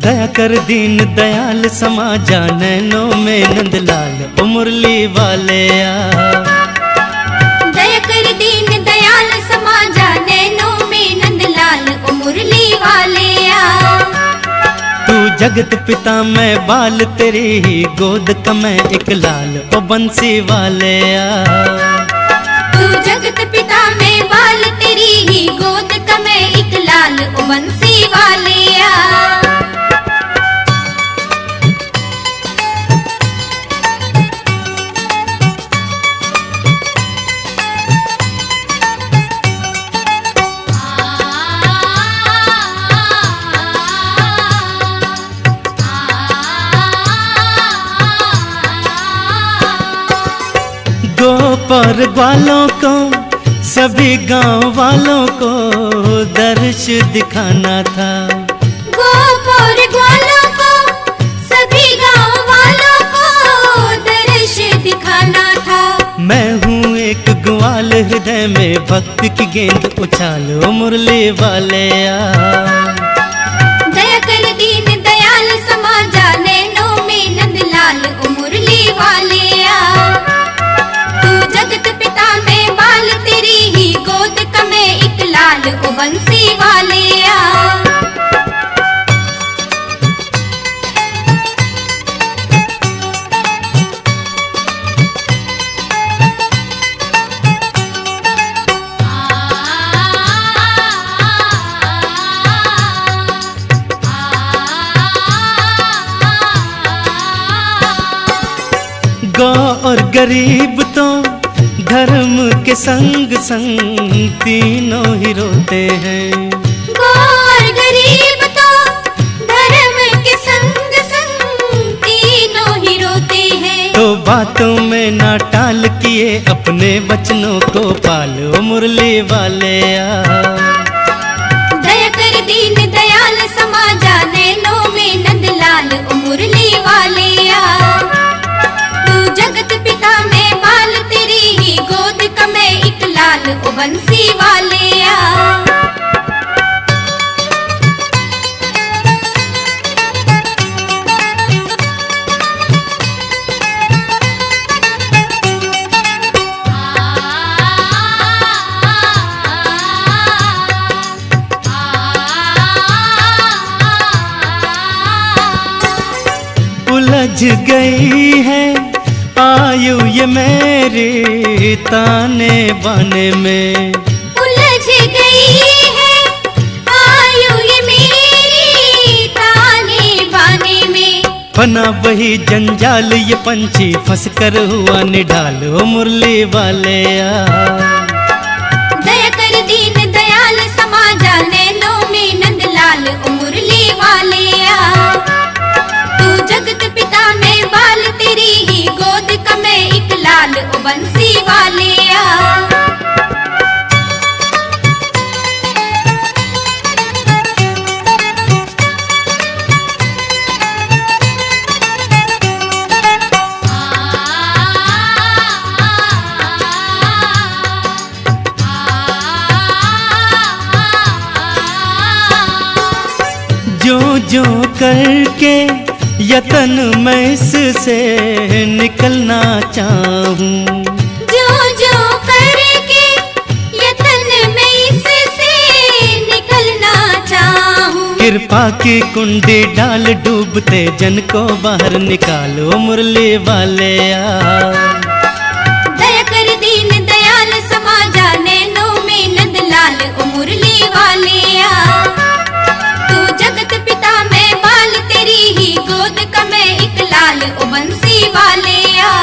दया कर दीन दयाल समा जा नैनों में नंदलाल ओ मुरली वाले आ। दया कर दीन दयाल समा जा नैनों में नंदलाल ओ मुरली वाले आ। तू जगत पिता मैं बाल तेरी ही गोद का मैं एक लाल ओ बंसी वाले आ। तू जगत पिता में बाल तेरी ही गोद का मैं एक लाल ओ बंसी वाले आ। दोपहर वालों को सभी गांव वालों को दर्श दिखाना था। गोपोर ग्वालों को सभी गांव वालों को दर्श दिखाना था। मैं हूँ एक ग्वाल हृदय में भक्ति की गेंद उछालो मुरली वाले आ। दया कर दीन दयाल समा जा नैनों में नंदलाल ओ मुरली वाले आ। तू जगत पिता में बाल तेरी ही गोद का मैं एक लाल ओ बंसी वाले आ। गौ और गरीब तो धर्म के संग संग तीनों ही रोते हैं। गौ और गरीब तो धर्म के संग संग तीनों ही रोते हैं। तो बातों में ना टाल किए अपने वचनों को पालो मुरली वाले आ। दया कर दीन दयाल समा जा नैनों में नंदलाल ओ मुरली वाले आ। तू जगत पिता में बाल तेरी ही गोद का मैं एक लाल ओ बंसी वाले आ। उलझ गई है आयु ये मेरी ताने बाने में। उलझ गई है आयु ये मेरी ताने बाने में। बना वही जंजाल ये पंछी फंस कर हुआ निढाल ओ मुरली वाले आ। दया कर दीन दयाल समा जा नैनों में नंदलाल ओ मुरली वाले आ। तू जगत पिता में बाल तेरी ही गोद का मैं एक लाल ओ बंसी वाले आ। जो जो करके यतन मैं इससे निकलना चाहूं। जो जो करके यतन मैं इससे निकलना चाहूं। कृपा की कुंडी डाल डूबते जन को बाहर निकालो मुरली वाले आ। दया कर दीन दयाल समा जा नैनों में नंदलाल ओ मुरली वाले आ। तू जगत पिता में बाल तेरी ही गोद का मैं एक लाल ओ बंसी वाले आ।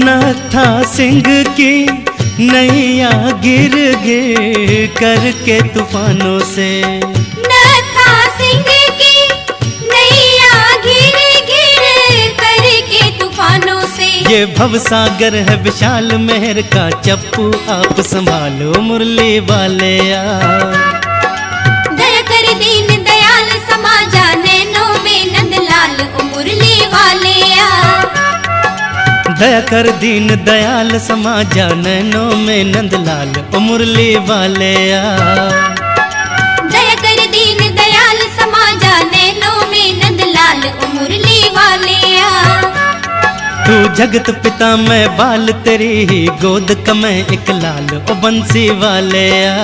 नथा सिंह की नैया गिर गिर करके तूफानों से। नथा सिंह की नैया गिर गिर करके तूफानों से। ये भवसागर है विशाल मेहर का, चप्पू आप संभालो मुरली वाले आ। दया कर दीन दयाल समाजा, नैनों में नंदलाल ओ मुरली वाले आ। दया कर दीन दयाल समाजा, नैनों में नंदलाल ओ मुरली वाले आ। दया कर दीन दयाल समाजा, नैनों में नंदलाल ओ मुरली वाले आ। तू जगत पिता मैं बाल तेरी ही गोद का मैं एक लाल ओ बंसी वाले आ।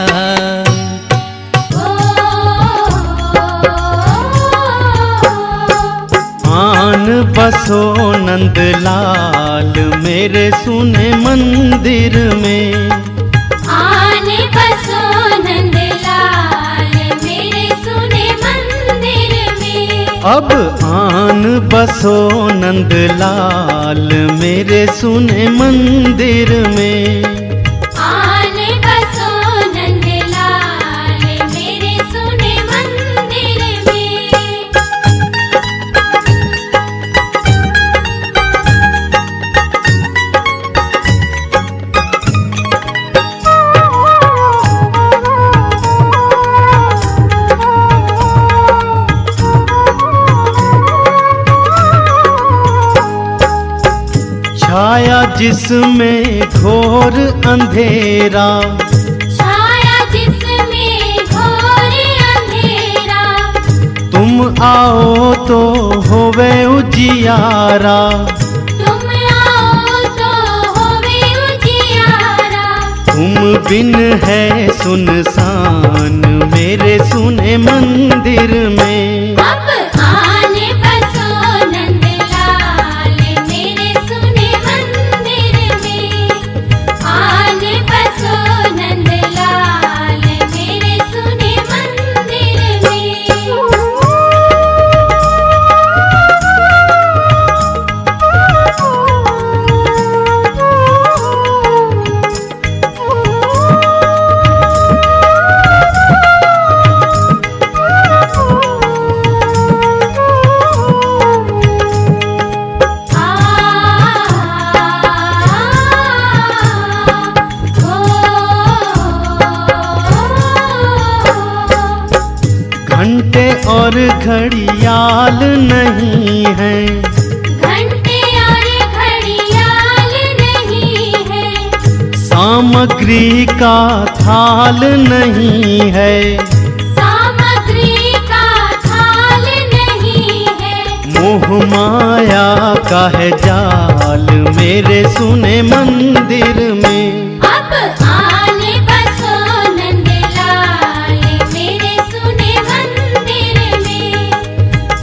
आन बसो नंदलाल मेरे सुने मंदिर में, आन बसो नंदलाल मेरे सुने मंदिर में। अब आन बसो नंदलाल मेरे सुने मंदिर में। आन बसो नंदलाल मेरे सुने मंदिर में। छाया जिसमें घोर अंधेरा, छाया जिसमें घोर अंधेरा। तुम आओ तो होवे उजियारा। तुम आओ तो होवे उजियारा। तुम बिन है सुनसान मेरे सुने मंदिर में। अब आन बसो नंदलाल मेरे सुने मंदिर में। आन बसो नंदलाल मेरे सुने मंदिर में। घंटे और घड़ियाल नहीं है, घंटे और घड़ियाल नहीं है। सामग्री का थाल नहीं है। सामग्री का थाल नहीं है। मोह माया का है जाल मेरे सुने मंदिर में। अब आन बसो नंदलाल मेरे सुने मंदिर में।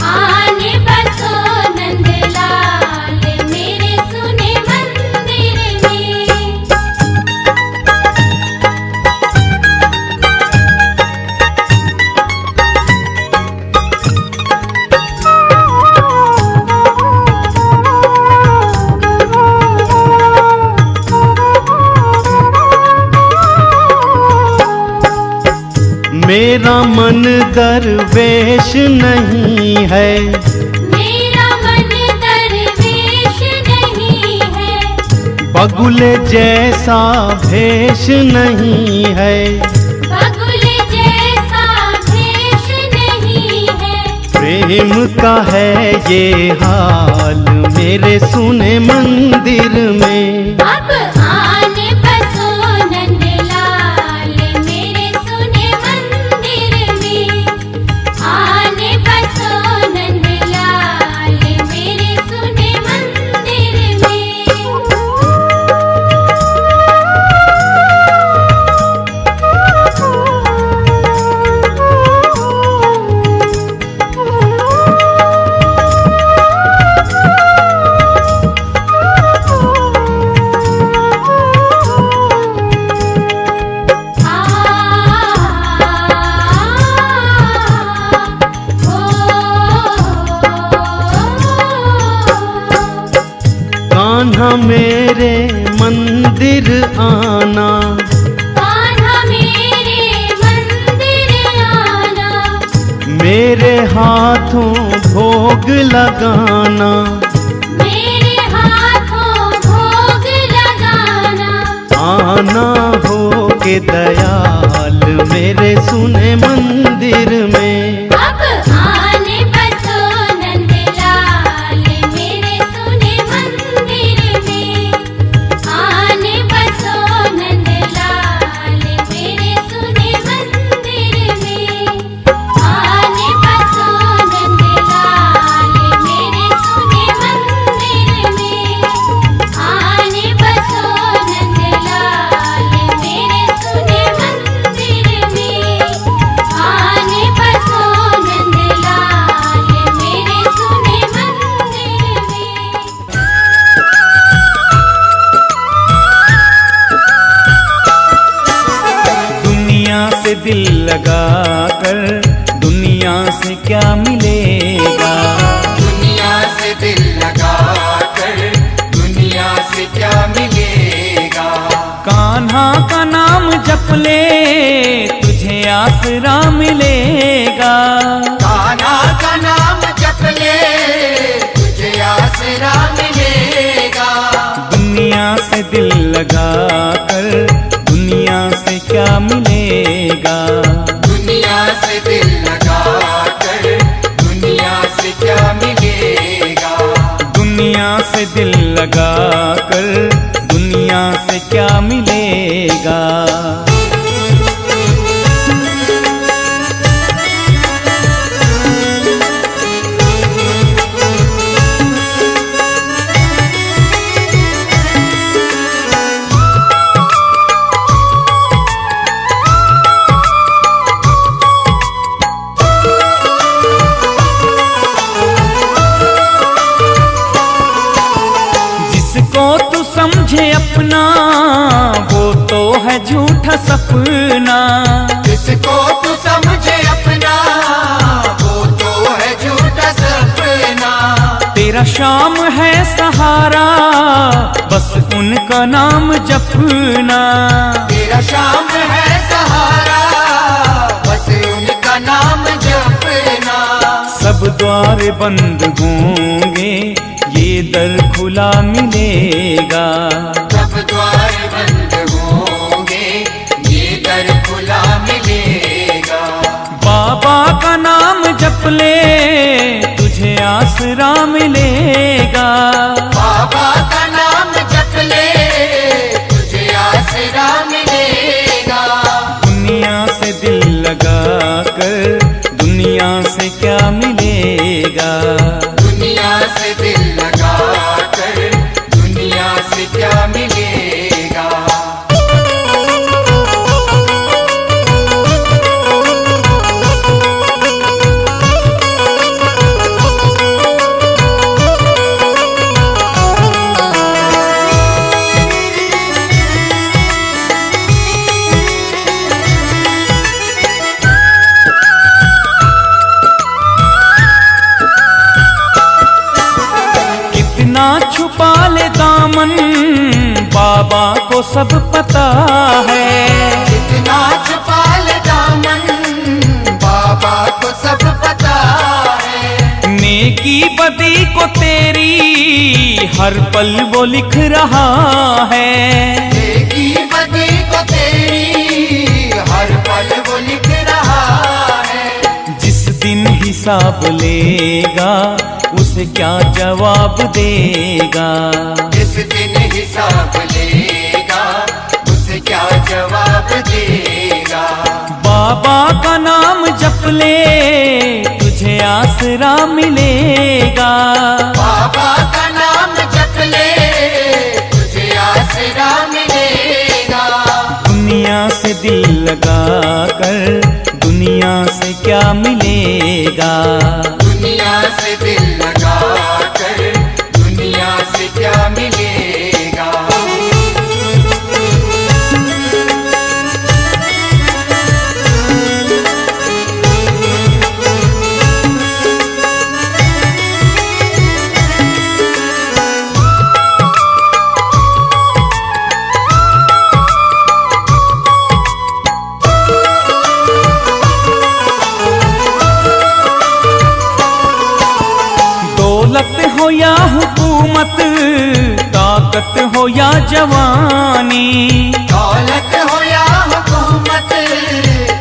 आन बसो नंदलाल मेरे सुने मंदिर में। मेरा मन दरवेश नहीं है। मेरा मन दरवेश नहीं है। बगुले जैसा भेष नहीं है। बगुल जैसा भेष नहीं है। प्रेम का है ये हाल मेरे सुने मंदिर में। अब आन बसो नंदलाल मेरे सुने मंदिर में। आन बसो नंदलाल मेरे सुने मंदिर में। कान्हा मेरे मंदिर आना, कान्हा मेरे मंदिर आना। मेरे हाथों भोग लगाना। मेरे हाथों आना हो के दयाल मेरे सुने मंदिर में। अब आने बसो नंदलाल मेरे सुने मंदिर में। आने बसो नंदलाल मेरे सुने मंदिर में। आने बसो नंदलाल मेरे सुने मंदिर में। आने बसो नंदलाल मेरे सुने मंदिर में। आने बसो नंदलाल मेरे सुने मंदिर में। दुनिया से दिल लगा कर दुनिया से क्या मिलेगा। दुनिया से दिल लगा कर दुनिया से क्या मिलेगा। कान्हा का नाम जप ले तुझे आसरा मिलेगा। कान्हा का नाम जप ले तुझे आसरा मिलेगा। दुनिया से दिल लगा कर दुनिया से क्या मिलेगा। दुनिया से दिल लगा कर दुनिया से क्या मिलेगा। दुनिया से दिल लगा कर दुनिया से क्या मिलेगा। जिसको तू समझे अपना वो तो है झूठा सपना। जिसको तू समझे अपना वो तो है झूठा सपना। तेरा शाम है सहारा बस उनका नाम जपना। तेरा शाम है सहारा बस उनका नाम जपना। सब द्वार बंद होंगे ये दर खुला मिलेगा। सब द्वार बंद होंगे ये दर खुला मिलेगा। बाबा का नाम जप ले तुझे आसरा मिलेगा। बाबा का नाम जप ले तुझे आसरा मिलेगा। दुनिया से दिल लगा कर दुनिया से क्या मिलेगा। दुनिया से दिल लगा कर दुनिया से क्या मिलेगा। कितना छुपा ले दामन बाबा को सब पता है। कितना छुपा ले दामन बाबा को सब पता है। नेकी बदी को तेरी हर पल वो लिख रहा है। नेकी बदी को तेरी हर पल वो लिख रहा है। जिस दिन हिसाब लेगा उसे क्या जवाब देगा। जिस दिन हिसाब लेगा उसे क्या जवाब देगा। बाबा का नाम जप ले तुझे आसरा मिलेगा। बाबा का नाम जप ले तुझे आसरा मिलेगा। दुनिया से दिल लगा कर दुनिया से क्या मिलेगा। दुनिया से दिल लगा कर दुनिया से क्या मिलेगा। हो या जवानी, दौलत हो या हुकूमत,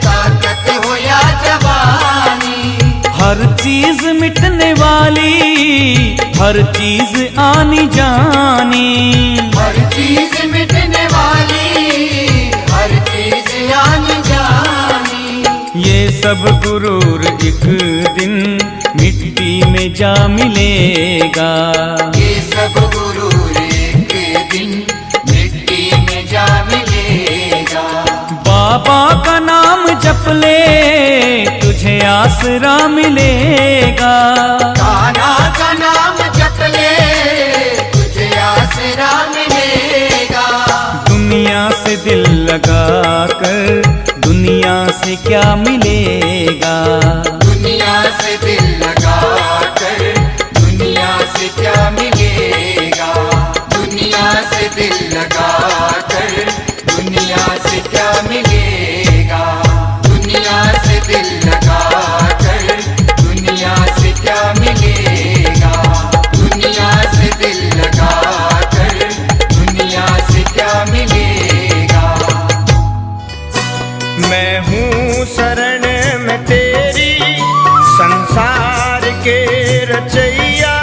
ताकत हो या जवानी, हर चीज मिटने वाली, हर चीज आनी जानी, हर चीज मिटने वाली, हर चीज आनी जानी। ये सब गुरूर एक दिन मिट्टी में जा मिलेगा, ये सब गुरूर एक दिन मिट्टी में जा मिलेगा। बाबा का नाम जप ले तुझे आसरा मिलेगा, कान्हा का नाम जप ले तुझे आसरा मिलेगा। दुनिया से दिल लगा कर दुनिया से क्या मिलेगा, दुनिया से दिल लगा कर दुनिया से क्या मिलेगा, दुनिया से दिल लगा कर दुनिया से क्या मिलेगा, दुनिया से दिल लगा कर दुनिया से क्या मिलेगा, दुनिया से दिल लगा कर दुनिया से क्या मिलेगा। मैं हूँ शरण में तेरी संसार के रचैया,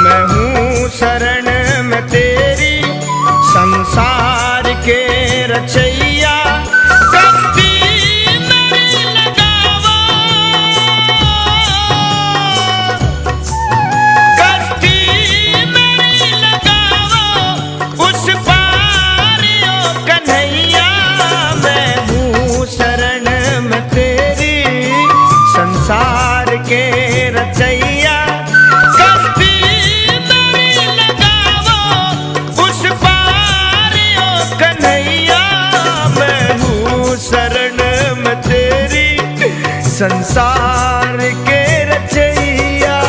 मैं हूँ शरण में तेरी संसार के रचैया। कश्ती मेरी लगावा, कश्ती मेरी लगावा, उस पार ओ कन्हैया। मैं हूँ शरण में तेरी संसार के रचैया। कश्ती मेरी लगावा, उस पार ओ कन्हैया। मैं हूँ शरण में तेरी संसार के रचैया।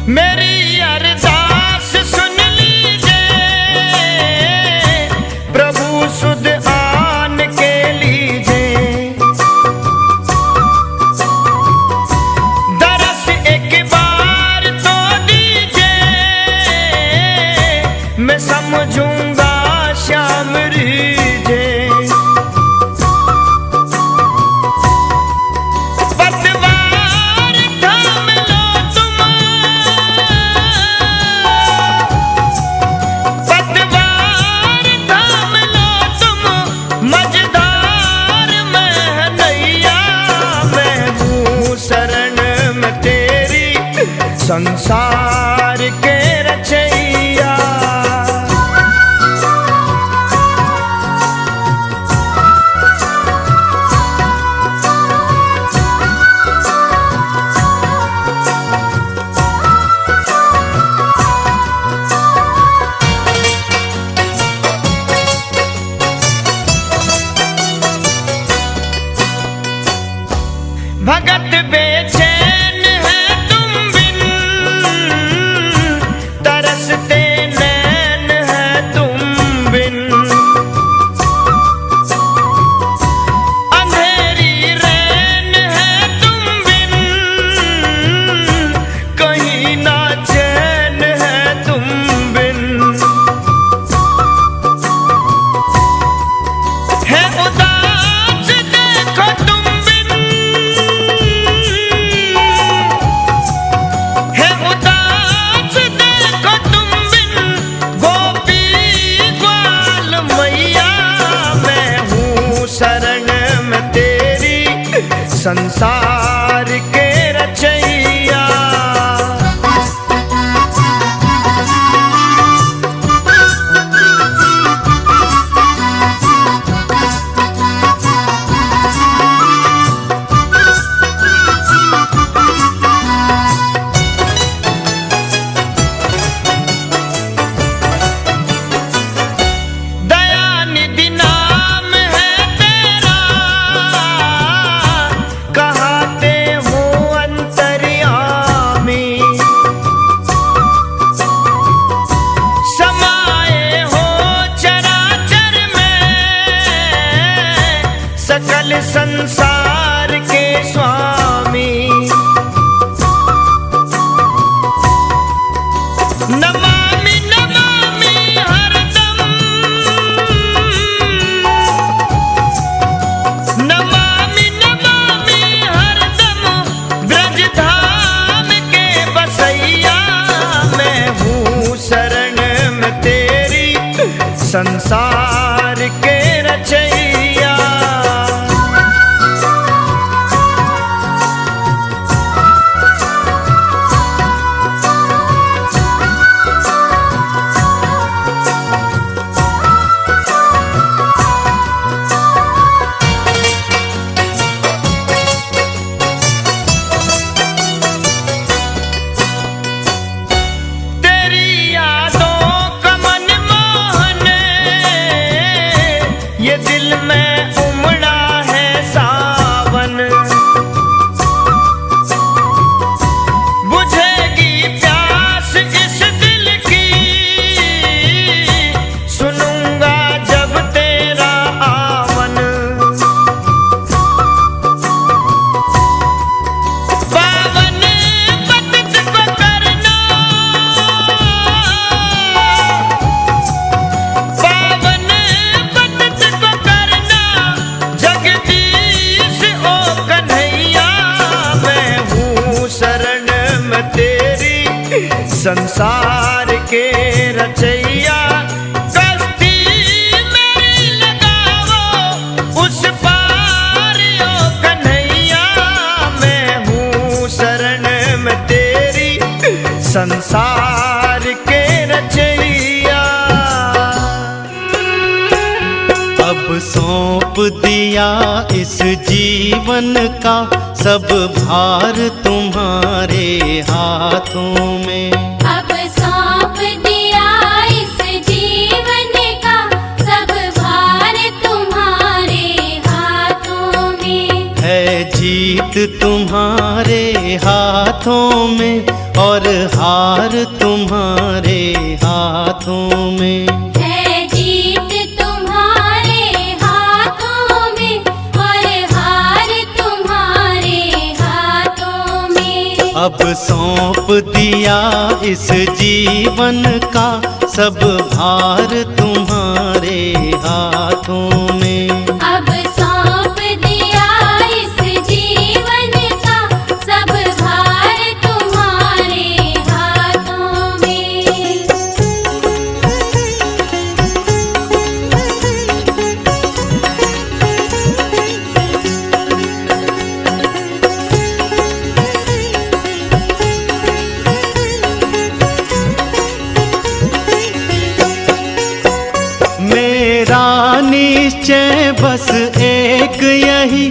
मेरी अरदास सुन लीजिए, प्रभु सुध आन के लीजिए। दरस एक बार तो दीजिए, मैं समझूंगा श्याम रीजे। पतवार थाम लो तुम, पतवार थाम लो तुम, मझधार में नैया। मैं हूँ शरण में तेरी संसार के रचैया। भगत बेचैन है तुम बिन, तरसते नैन है तुम बिन। अंधेरी रैन है तुम बिन, कहीं ना चैन है तुम बिन। है उदास देखो तुम बिन, है उदास देखो तुम बिन, गोपी ग्वाल मैया। मैं हूँ शरण में तेरी संसार के रचैया। दयानिधि नाम है तेरा, कहा संसार के रचैया। ये दिल में उमड़ा है सावन, बुझेगी प्यास इस दिल की, सुनूंगा जब तेरा आवन। पावन पतित को करना, पावन पतित को करना, जगदीश ओ कन्हैया। मैं हूँ शरण में तेरी, संसार के रचैया। कश्ती मेरी लगाओ उस पार ओ कन्हैया। मैं हूँ शरण में तेरी, संसार के रचैया। अब सौंप दिया इस जीवन का सब भार तुम्हारे हाथों में। अब सौंप दिया इस जीवन का सब भार तुम्हारे हाथों में। है जीत तुम्हारे हाथों में और हार तुम्हारे हाथों में। है जीत तुम्हारे हाथों में और हार तुम्हारे हाथों में। अब सौंप दिया इस जीवन का सब भार तुम्हारे हाथों में। अब सौंप दिया इस जीवन का सब भार तुम्हारे हाथों में। मेरा निश्चय बस एक यही,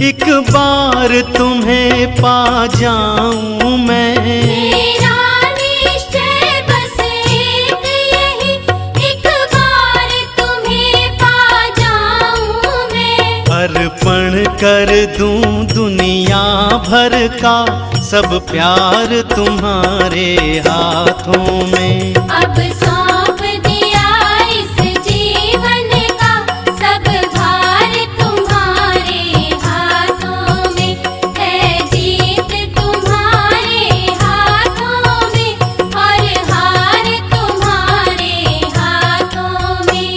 एक बार तुम्हें पा जाऊं मैं। मेरा निश्चय बस एक यही, एक बार तुम्हें पा जाऊं मैं। अर्पण कर दूं दुनिया भर का सब प्यार तुम्हारे हाथों में। अब सौंप दिया इस जीवन का सब भार तुम्हारे हाथों में। है जीत तुम्हारे हाथों में और हार तुम्हारे हाथों में।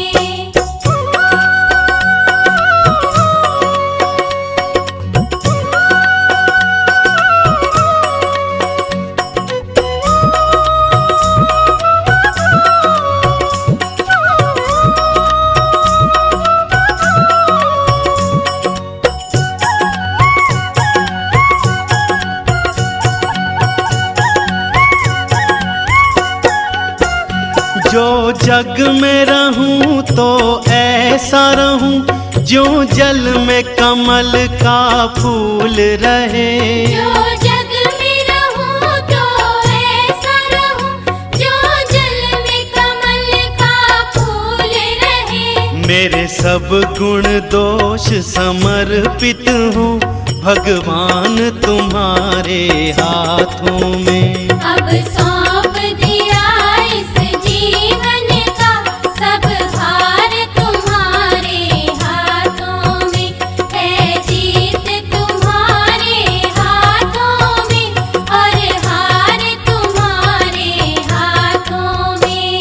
जो जग में रहूं तो ऐसा रहूं जो जल में कमल का फूल रहे। जो जग में रहूं तो ऐसा रहूं जो जल में कमल का फूल रहे। मेरे सब गुण दोष समर्पित हूँ भगवान तुम्हारे हाथों में। अब सौंप दिया इस जीवन का सब भार तुम्हारे हाथों में। है जीत तुम्हारे हाथों में और हार तुम्हारे हाथों में।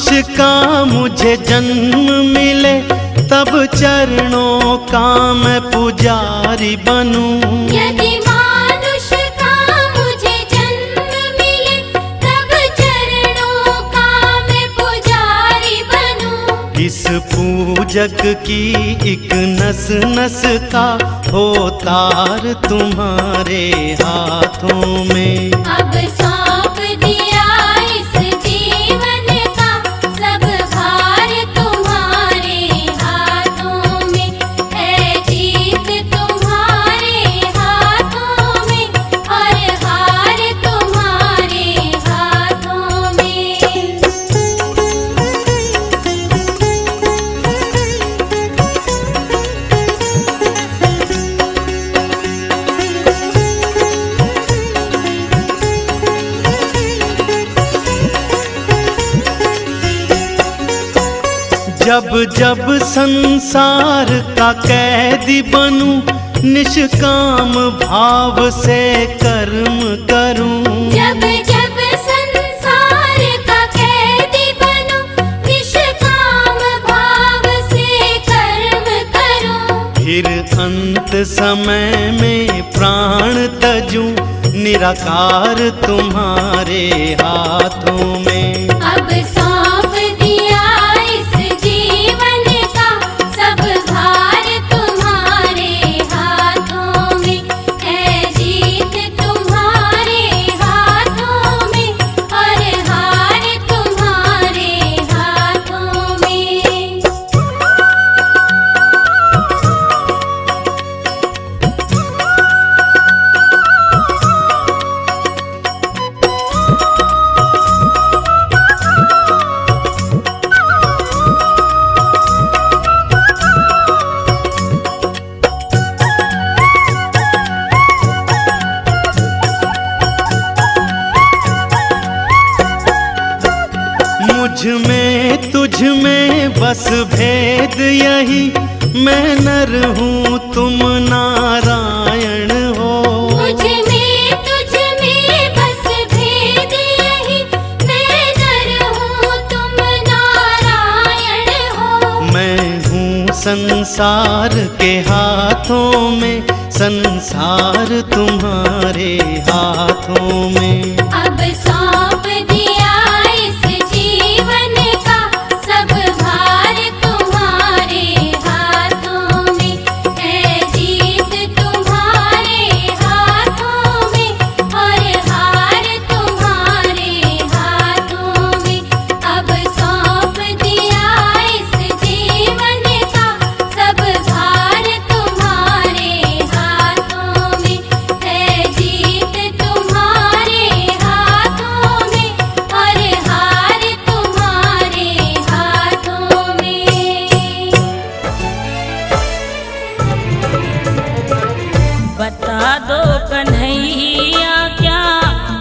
का मुझे जन्म मिले, तब चरणों का मैं पुजारी बनूं। यदि मानुष का मुझे जन्म मिले, तब चरणों का मैं पुजारी बनूं। इस पूजक की एक नस नस का हो तार तुम्हारे हाथों में। अब सौंप दिया इस जीवन का सब भार तुम्हारे हाथों में। है जीत तुम्हारे हाथों में और हार तुम्हारे हाथों में। जब जब संसार का कैदी बनूं, निष्काम भाव से कर्म करूं। जब जब संसार का कैदी बनूं, निष्काम भाव से कर्म करूं। फिर अंत समय में प्राण तजूं, निराकार तुम्हारे हाथों में। अब सौंप दिया इस जीवन का सब भार तुम्हारे हाथों में। है जीत तुम्हारे हाथों में और हार तुम्हारे हाथों में। मुझ में तुझ में बस भेद यही, मैं नर हूँ तुम नारायण हो। मुझ में तुझ में बस भेद यही, मैं नर हूँ तुम नारायण हो। मैं हूँ संसार के हाथों में, संसार तुम्हारे हाथों में। अब सौंप दिया इस जीवन का सब भार तुम्हारे हाथों में। है जीत तुम्हारे हाथों में और हार तुम्हारे हाथों में। अब सौंप दिया इस जीवन का सब भार तुम्हारे हाथों में। है जीत तुम्हारे हाथों में और हार तुम्हारे हाथों में। बता दो कन्हैया क्या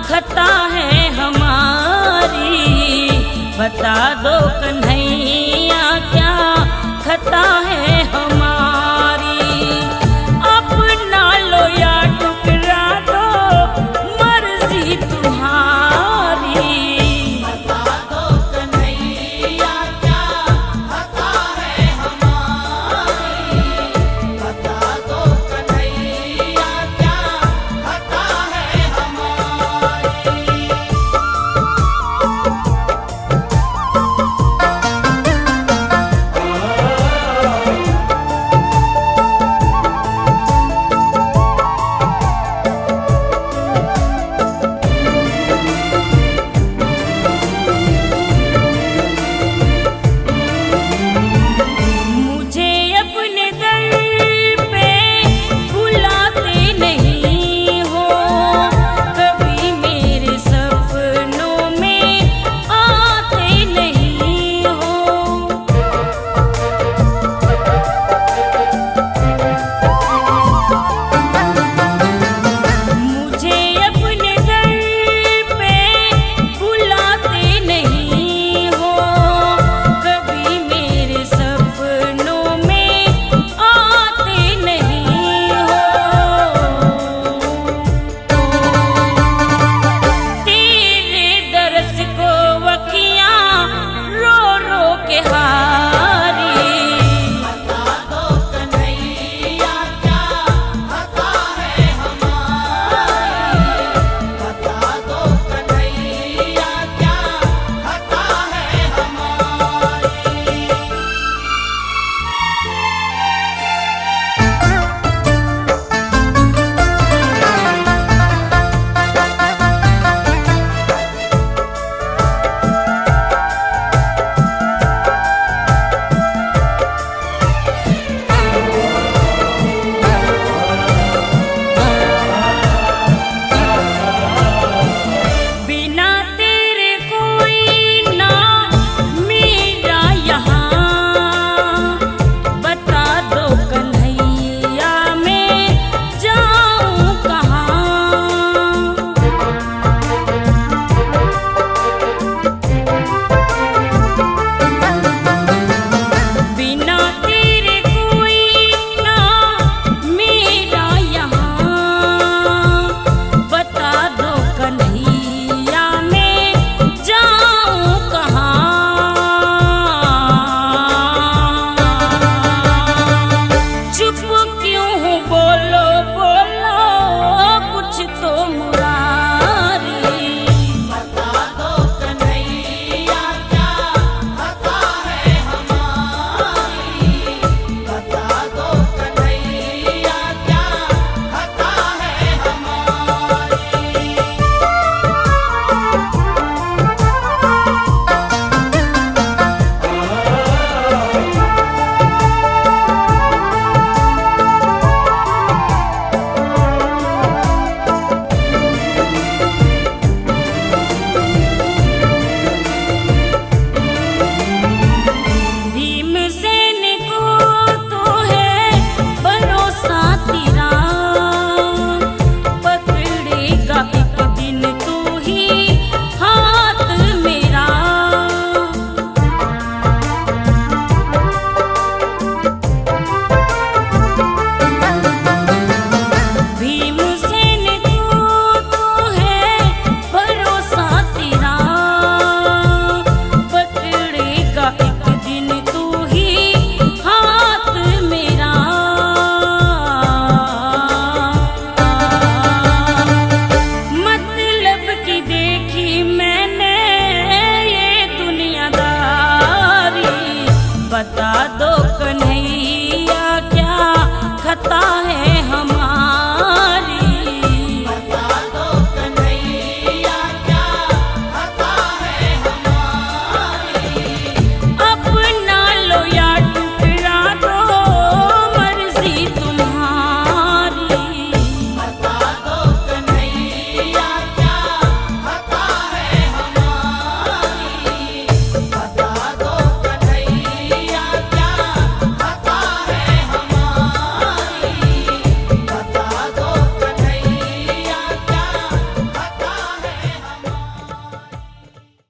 खता है हमारी, बता दो कन्हैया